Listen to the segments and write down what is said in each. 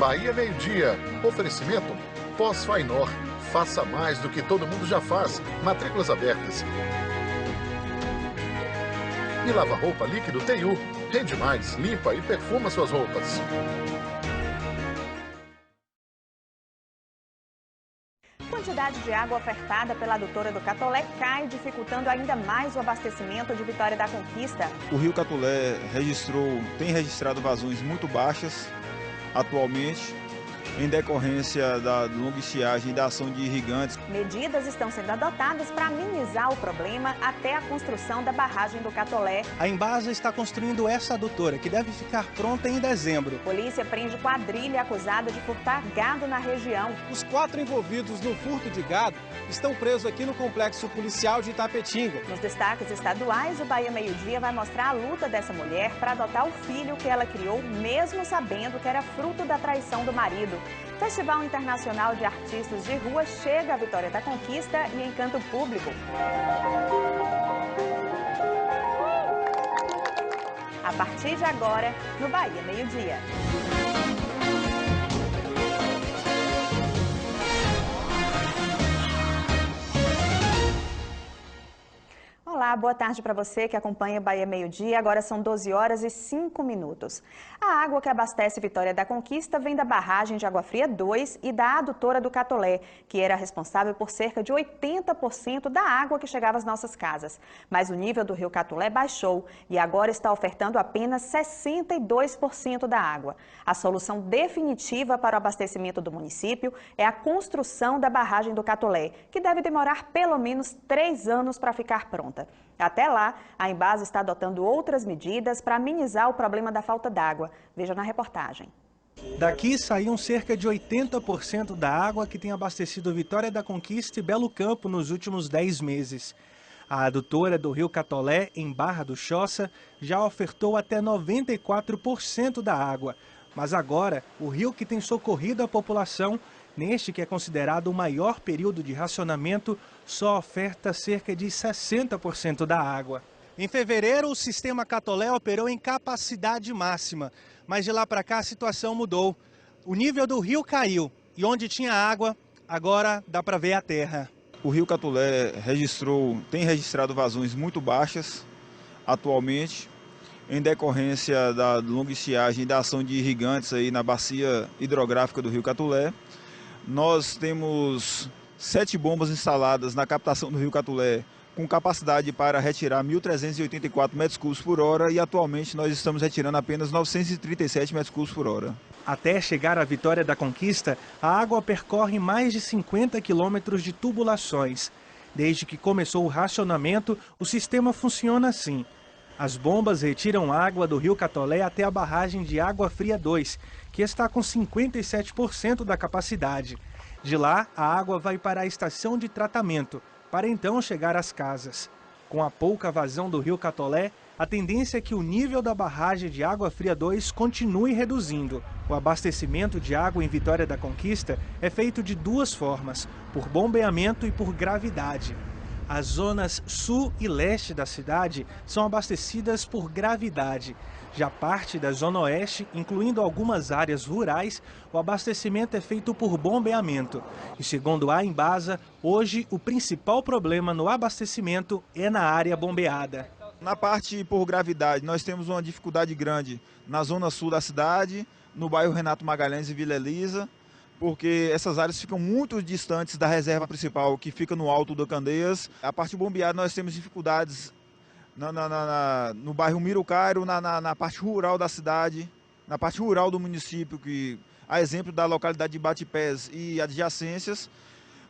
Bahia Meio-Dia. Oferecimento Pós-Fainor. Faça mais do que todo mundo já faz. Matrículas abertas. E lava-roupa líquido TU. Rende mais, limpa e perfuma suas roupas. A quantidade de água ofertada pela adutora do Catolé cai, dificultando ainda mais o abastecimento de Vitória da Conquista. O Rio Catolé tem registrado vazões muito baixas atualmente, em decorrência da longa estiagem e da ação de irrigantes. Medidas estão sendo adotadas para minimizar o problema até a construção da barragem do Catolé. A Embasa está construindo essa adutora, que deve ficar pronta em dezembro. Polícia prende quadrilha acusada de furtar gado na região. Os 4 envolvidos no furto de gado estão presos aqui no Complexo Policial de Itapetinga. Nos destaques estaduais, o Bahia Meio-Dia vai mostrar a luta dessa mulher para adotar o filho que ela criou, mesmo sabendo que era fruto da traição do marido. Festival Internacional de Artistas de Rua chega à Vitória da Conquista e encanta o público. A partir de agora, no Bahia Meio-Dia. Olá, boa tarde para você que acompanha o Bahia Meio-Dia. Agora são 12 horas e 5 minutos. A água que abastece Vitória da Conquista vem da barragem de Água Fria 2 e da adutora do Catolé, que era responsável por cerca de 80% da água que chegava às nossas casas. Mas o nível do rio Catolé baixou e agora está ofertando apenas 62% da água. A solução definitiva para o abastecimento do município é a construção da barragem do Catolé, que deve demorar pelo menos 3 anos para ficar pronta. Até lá, a Embasa está adotando outras medidas para amenizar o problema da falta d'água. Veja na reportagem. Daqui saíam cerca de 80% da água que tem abastecido Vitória da Conquista e Belo Campo nos últimos 10 meses. A adutora do rio Catolé, em Barra do Choça, já ofertou até 94% da água. Mas agora, o rio que tem socorrido a população, neste que é considerado o maior período de racionamento, só oferta cerca de 60% da água. Em fevereiro, o sistema Catolé operou em capacidade máxima, mas de lá para cá a situação mudou. O nível do rio caiu e onde tinha água, agora dá para ver a terra. O Rio Catolé tem registrado vazões muito baixas atualmente, em decorrência da longa estiagem e da ação de irrigantes aí na bacia hidrográfica do Rio Catolé. Nós temos 7 bombas instaladas na captação do Rio Catolé, com capacidade para retirar 1.384 metros cúbicos por hora e atualmente nós estamos retirando apenas 937 metros cúbicos por hora. Até chegar à Vitória da Conquista, a água percorre mais de 50 quilômetros de tubulações. Desde que começou o racionamento, o sistema funciona assim. As bombas retiram água do Rio Catolé até a barragem de Água Fria 2, que está com 57% da capacidade. De lá, a água vai para a estação de tratamento, para então chegar às casas. Com a pouca vazão do Rio Catolé, a tendência é que o nível da barragem de Água Fria 2 continue reduzindo. O abastecimento de água em Vitória da Conquista é feito de 2 formas, por bombeamento e por gravidade. As zonas sul e leste da cidade são abastecidas por gravidade. Já parte da zona oeste, incluindo algumas áreas rurais, o abastecimento é feito por bombeamento. E segundo a Embasa, hoje o principal problema no abastecimento é na área bombeada. Na parte por gravidade, nós temos uma dificuldade grande na zona sul da cidade, no bairro Renato Magalhães e Vila Elisa, porque essas áreas ficam muito distantes da reserva principal, que fica no alto do Candeias. A parte bombeada nós temos dificuldades no bairro Mirucairo, na parte rural da cidade, na parte rural do município, que a exemplo da localidade de Batipés e adjacências,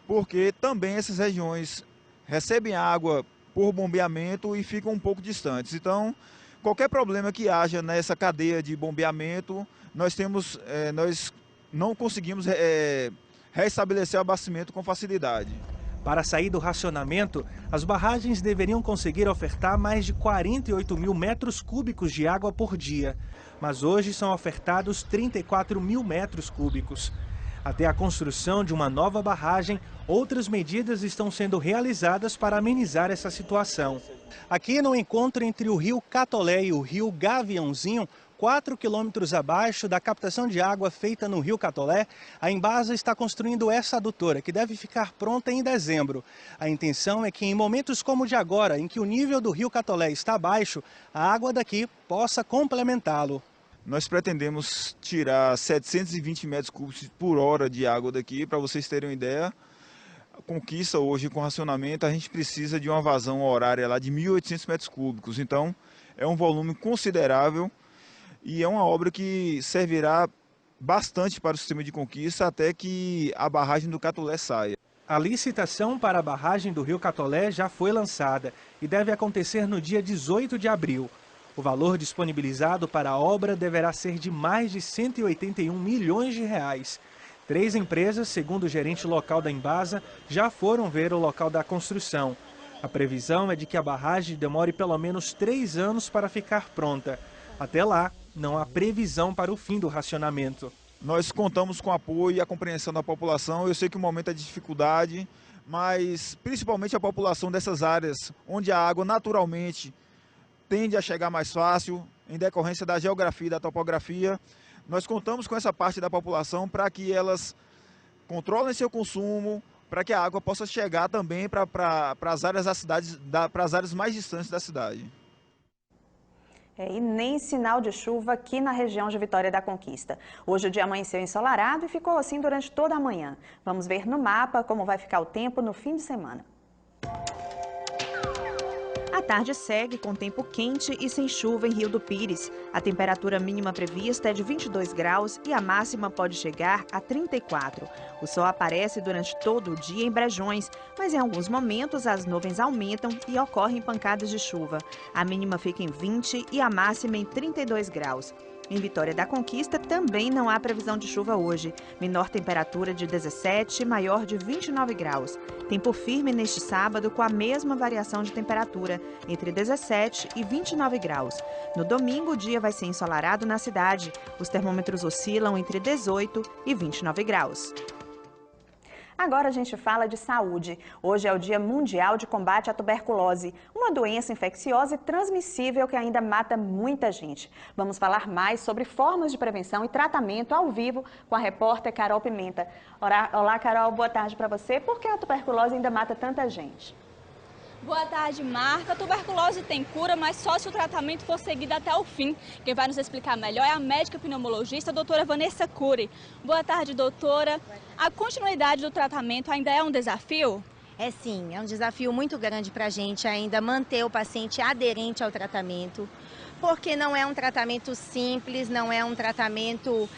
porque também essas regiões recebem água por bombeamento e ficam um pouco distantes. Então, qualquer problema que haja nessa cadeia de bombeamento, nós não conseguimos restabelecer o abastecimento com facilidade. Para sair do racionamento, as barragens deveriam conseguir ofertar mais de 48 mil metros cúbicos de água por dia, mas hoje são ofertados 34 mil metros cúbicos. Até a construção de uma nova barragem, outras medidas estão sendo realizadas para amenizar essa situação. Aqui no encontro entre o rio Catolé e o rio Gaviãozinho, 4 quilômetros abaixo da captação de água feita no Rio Catolé, a Embasa está construindo essa adutora, que deve ficar pronta em dezembro. A intenção é que em momentos como o de agora, em que o nível do Rio Catolé está baixo, a água daqui possa complementá-lo. Nós pretendemos tirar 720 metros cúbicos por hora de água daqui, para vocês terem uma ideia. A Conquista hoje, com racionamento, a gente precisa de uma vazão horária lá de 1.800 metros cúbicos. Então, é um volume considerável e é uma obra que servirá bastante para o sistema de Conquista até que a barragem do Catolé saia. A licitação para a barragem do Rio Catolé já foi lançada e deve acontecer no dia 18 de abril. O valor disponibilizado para a obra deverá ser de mais de 181 milhões de reais. 3 empresas, segundo o gerente local da Embasa, já foram ver o local da construção. A previsão é de que a barragem demore pelo menos 3 anos para ficar pronta. Até lá, não há previsão para o fim do racionamento. Nós contamos com o apoio e a compreensão da população. Eu sei que o momento é de dificuldade, mas principalmente a população dessas áreas, onde a água naturalmente tende a chegar mais fácil, em decorrência da geografia e da topografia. Nós contamos com essa parte da população para que elas controlem seu consumo, para que a água possa chegar também para as áreas da cidade, para as áreas mais distantes da cidade. E nem sinal de chuva aqui na região de Vitória da Conquista. Hoje o dia amanheceu ensolarado e ficou assim durante toda a manhã. Vamos ver no mapa como vai ficar o tempo no fim de semana. A tarde segue com tempo quente e sem chuva em Rio do Pires. A temperatura mínima prevista é de 22 graus e a máxima pode chegar a 34. O sol aparece durante todo o dia em Brejões, mas em alguns momentos as nuvens aumentam e ocorrem pancadas de chuva. A mínima fica em 20 e a máxima em 32 graus. Em Vitória da Conquista também não há previsão de chuva hoje. Menor temperatura de 17, maior de 29 graus. Tempo firme neste sábado com a mesma variação de temperatura, entre 17 e 29 graus. No domingo o dia vai ser ensolarado na cidade. Os termômetros oscilam entre 18 e 29 graus. Agora a gente fala de saúde. Hoje é o Dia Mundial de Combate à Tuberculose, uma doença infecciosa e transmissível que ainda mata muita gente. Vamos falar mais sobre formas de prevenção e tratamento ao vivo com a repórter Carol Pimenta. Olá, Carol, boa tarde para você. Por que a tuberculose ainda mata tanta gente? Boa tarde, Marta. A tuberculose tem cura, mas só se o tratamento for seguido até o fim. Quem vai nos explicar melhor é a médica pneumologista, a doutora Vanessa Cury. Boa tarde, doutora. A continuidade do tratamento ainda é um desafio? É sim, é um desafio muito grande para a gente ainda manter o paciente aderente ao tratamento, porque não é um tratamento simples, não é um tratamento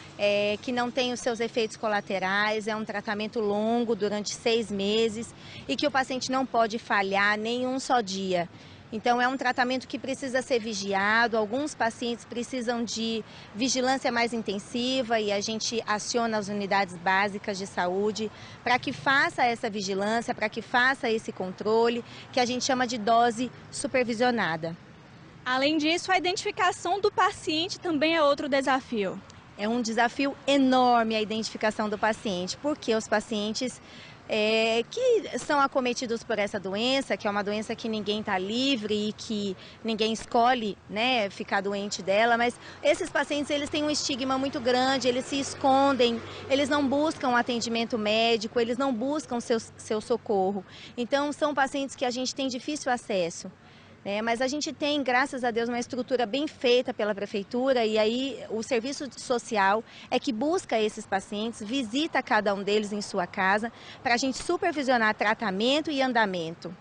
que não tem os seus efeitos colaterais, é um tratamento longo, durante 6 meses, e que o paciente não pode falhar nem um só dia. Então é um tratamento que precisa ser vigiado, alguns pacientes precisam de vigilância mais intensiva e a gente aciona as unidades básicas de saúde para que faça essa vigilância, para que faça esse controle, que a gente chama de dose supervisionada. Além disso, a identificação do paciente também é outro desafio. É um desafio enorme a identificação do paciente, porque os pacientes que são acometidos por essa doença, que é uma doença que ninguém está livre e que ninguém escolhe, né, ficar doente dela, mas esses pacientes eles têm um estigma muito grande, eles se escondem, eles não buscam atendimento médico, eles não buscam seu socorro. Então são pacientes que a gente tem difícil acesso. Mas a gente tem, graças a Deus, uma estrutura bem feita pela prefeitura e aí o serviço social é que busca esses pacientes, visita cada um deles em sua casa para a gente supervisionar tratamento e andamento.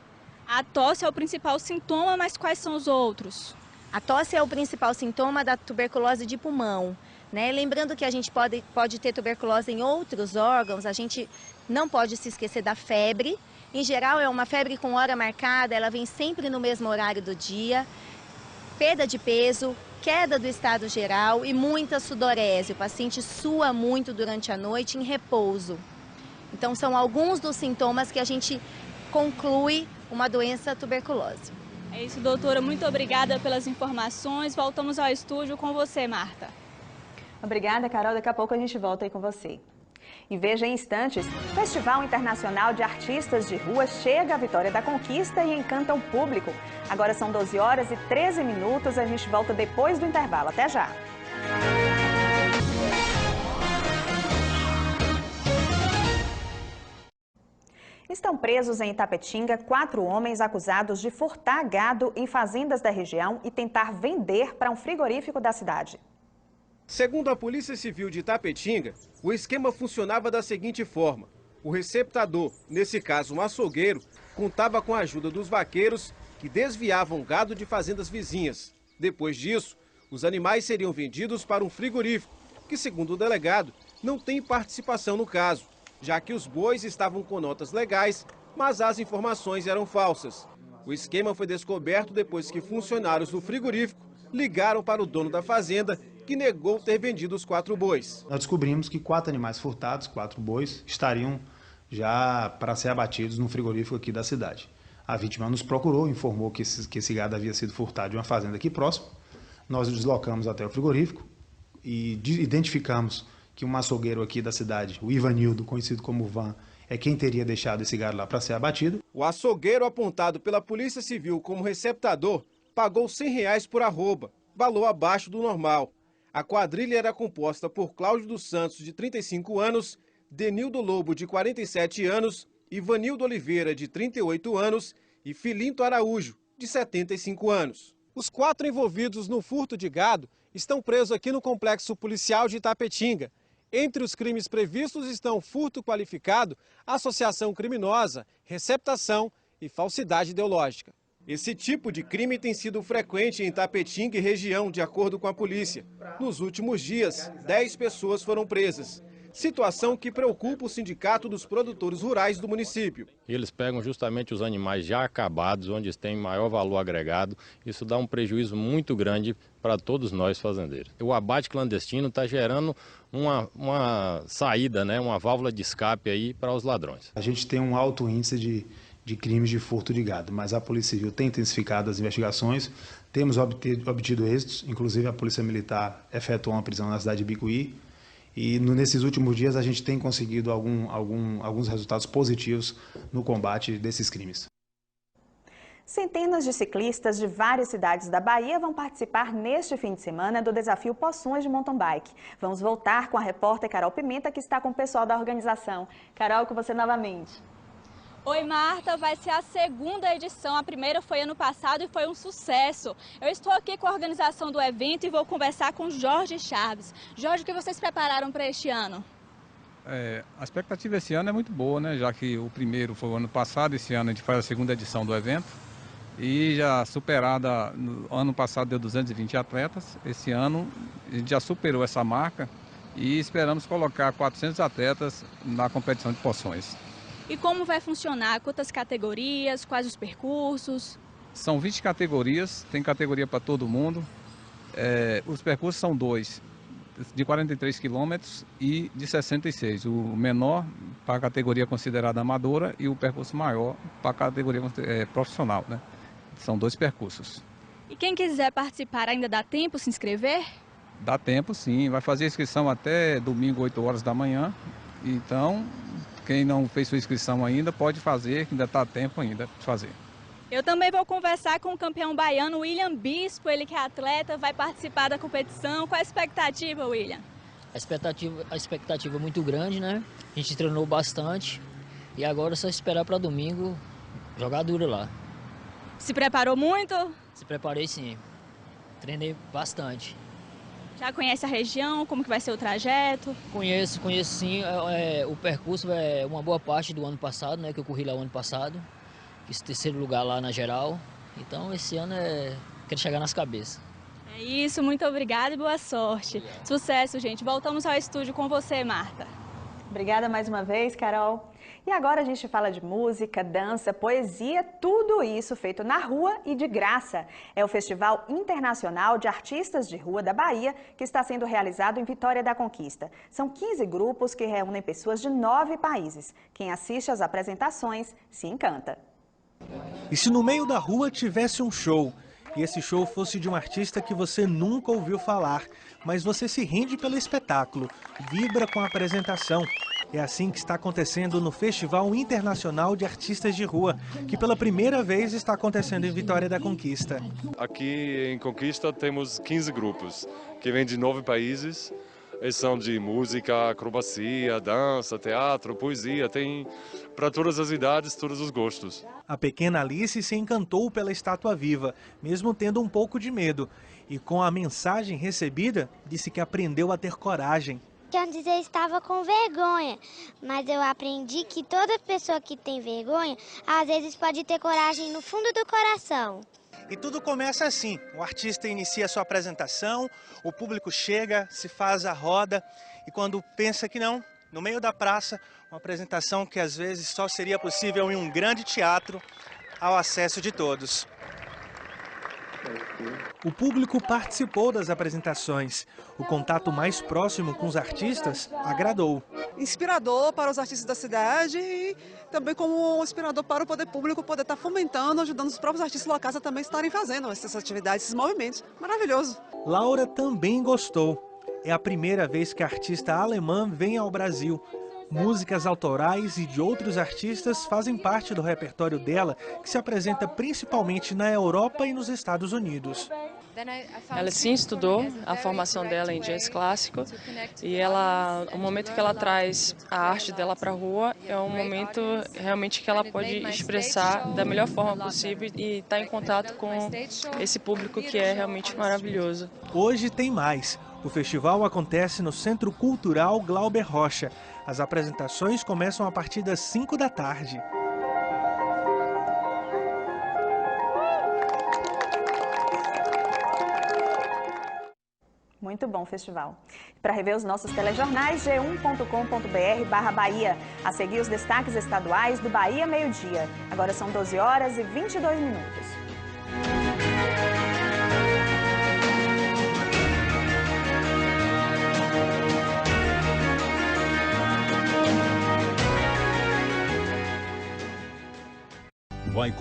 A tosse é o principal sintoma, mas quais são os outros? A tosse é o principal sintoma da tuberculose de pulmão. Lembrando que a gente pode ter tuberculose em outros órgãos, a gente não pode se esquecer da febre. Em geral, é uma febre com hora marcada, ela vem sempre no mesmo horário do dia, perda de peso, queda do estado geral e muita sudorese. O paciente sua muito durante a noite em repouso. Então, são alguns dos sintomas que a gente conclui uma doença tuberculose. É isso, doutora. Muito obrigada pelas informações. Voltamos ao estúdio com você, Marta. Obrigada, Carol. Daqui a pouco a gente volta aí com você. E veja em instantes, o Festival Internacional de Artistas de Rua chega à Vitória da Conquista e encanta o público. Agora são 12 horas e 13 minutos, a gente volta depois do intervalo. Até já! Estão presos em Itapetinga 4 homens acusados de furtar gado em fazendas da região e tentar vender para um frigorífico da cidade. Segundo a Polícia Civil de Itapetinga, o esquema funcionava da seguinte forma. O receptador, nesse caso um açougueiro, contava com a ajuda dos vaqueiros que desviavam gado de fazendas vizinhas. Depois disso, os animais seriam vendidos para um frigorífico, que, segundo o delegado, não tem participação no caso, já que os bois estavam com notas legais, mas as informações eram falsas. O esquema foi descoberto depois que funcionários do frigorífico ligaram para o dono da fazenda, que negou ter vendido os 4 bois. Nós descobrimos que 4 animais furtados, 4 bois, estariam já para ser abatidos no frigorífico aqui da cidade. A vítima nos procurou, informou que esse gado havia sido furtado de uma fazenda aqui próximo. Nós o deslocamos até o frigorífico e identificamos que um açougueiro aqui da cidade, o Ivanildo, conhecido como Van, é quem teria deixado esse gado lá para ser abatido. O açougueiro apontado pela Polícia Civil como receptador pagou R$100 por arroba, valor abaixo do normal. A quadrilha era composta por Cláudio dos Santos, de 35 anos, Denildo Lobo, de 47 anos, Ivanildo Oliveira, de 38 anos e Filinto Araújo, de 75 anos. Os 4 envolvidos no furto de gado estão presos aqui no Complexo Policial de Itapetinga. Entre os crimes previstos estão furto qualificado, associação criminosa, receptação e falsidade ideológica. Esse tipo de crime tem sido frequente em Itapetinga e região, de acordo com a polícia. Nos últimos dias, 10 pessoas foram presas. Situação que preocupa o Sindicato dos Produtores Rurais do município. Eles pegam justamente os animais já acabados, onde têm maior valor agregado. Isso dá um prejuízo muito grande para todos nós fazendeiros. O abate clandestino está gerando uma saída, né, uma válvula de escape aí para os ladrões. A gente tem um alto índice de crimes de furto de gado, mas a Polícia Civil tem intensificado as investigações, temos obtido êxitos, inclusive a Polícia Militar efetuou uma prisão na cidade de Bicuí, e nesses últimos dias a gente tem conseguido alguns resultados positivos no combate desses crimes. Centenas de ciclistas de várias cidades da Bahia vão participar neste fim de semana do desafio Poções de Mountain Bike. Vamos voltar com a repórter Carol Pimenta, que está com o pessoal da organização. Carol, com você novamente. Oi, Marta, vai ser a 2ª edição, a primeira foi ano passado e foi um sucesso. Eu estou aqui com a organização do evento e vou conversar com Jorge Chaves. Jorge, o que vocês prepararam para este ano? A expectativa esse ano é muito boa, né? Já que o primeiro foi o ano passado, esse ano a gente faz a 2ª edição do evento. E já superada, no ano passado deu 220 atletas, esse ano a gente já superou essa marca e esperamos colocar 400 atletas na competição de poções. E como vai funcionar? Quantas categorias? Quais os percursos? São 20 categorias, tem categoria para todo mundo. Os percursos são 2, de 43 quilômetros e de 66. O menor para a categoria considerada amadora e o percurso maior para a categoria profissional, né? São 2 percursos. E quem quiser participar, ainda dá tempo se inscrever? Dá tempo, sim. Vai fazer a inscrição até domingo, 8 horas da manhã. Então, quem não fez sua inscrição ainda, pode fazer, que ainda está tempo ainda de fazer. Eu também vou conversar com o campeão baiano, William Bispo, ele que é atleta, vai participar da competição. Qual a expectativa, William? A expectativa é muito grande, né? A gente treinou bastante e agora é só esperar para domingo jogar duro lá. Se preparou muito? Se preparei, sim. Treinei bastante. Já conhece a região? Como que vai ser o trajeto? Conheço sim. O percurso é uma boa parte do ano passado, né? Que eu corri lá o ano passado. Fiz 3º lugar lá na geral. Então esse ano quero chegar nas cabeças. É isso, muito obrigada e boa sorte. Obrigado. Sucesso, gente. Voltamos ao estúdio com você, Marta. Obrigada mais uma vez, Carol. E agora a gente fala de música, dança, poesia, tudo isso feito na rua e de graça. É o Festival Internacional de Artistas de Rua da Bahia, que está sendo realizado em Vitória da Conquista. São 15 grupos que reúnem pessoas de 9 países. Quem assiste às apresentações se encanta. E se no meio da rua tivesse um show, e esse show fosse de um artista que você nunca ouviu falar, mas você se rende pelo espetáculo, vibra com a apresentação, É assim que está acontecendo no Festival Internacional de Artistas de Rua, que pela primeira vez está acontecendo em Vitória da Conquista. Aqui em Conquista temos 15 grupos, que vêm de 9 países. Eles são de música, acrobacia, dança, teatro, poesia, tem para todas as idades, todos os gostos. A pequena Alice se encantou pela estátua viva, mesmo tendo um pouco de medo. E com a mensagem recebida, disse que aprendeu a ter coragem. Antes eu estava com vergonha, mas eu aprendi que toda pessoa que tem vergonha, às vezes pode ter coragem no fundo do coração. E tudo começa assim, o artista inicia sua apresentação, o público chega, se faz a roda e quando pensa que não, no meio da praça, uma apresentação que às vezes só seria possível em um grande teatro, ao acesso de todos. O público participou das apresentações. O contato mais próximo com os artistas agradou. Inspirador para os artistas da cidade e também como inspirador para o poder público poder estar fomentando, ajudando os próprios artistas locais a também estarem fazendo essas atividades, esses movimentos. Maravilhoso. Laura também gostou. É a primeira vez que a artista alemã vem ao Brasil. Músicas autorais e de outros artistas fazem parte do repertório dela, que se apresenta principalmente na Europa e nos Estados Unidos. Ela sim estudou a formação dela em jazz clássico e o momento que ela traz a arte dela para a rua é um momento realmente que ela pode expressar da melhor forma possível e estar em contato com esse público que é realmente maravilhoso. Hoje tem mais. O festival acontece no Centro Cultural Glauber Rocha. As apresentações começam a partir das 5 da tarde. Muito bom o festival. Para rever os nossos telejornais, g1.com.br/Bahia. A seguir os destaques estaduais do Bahia Meio-Dia. Agora são 12 horas e 22 minutos. Vai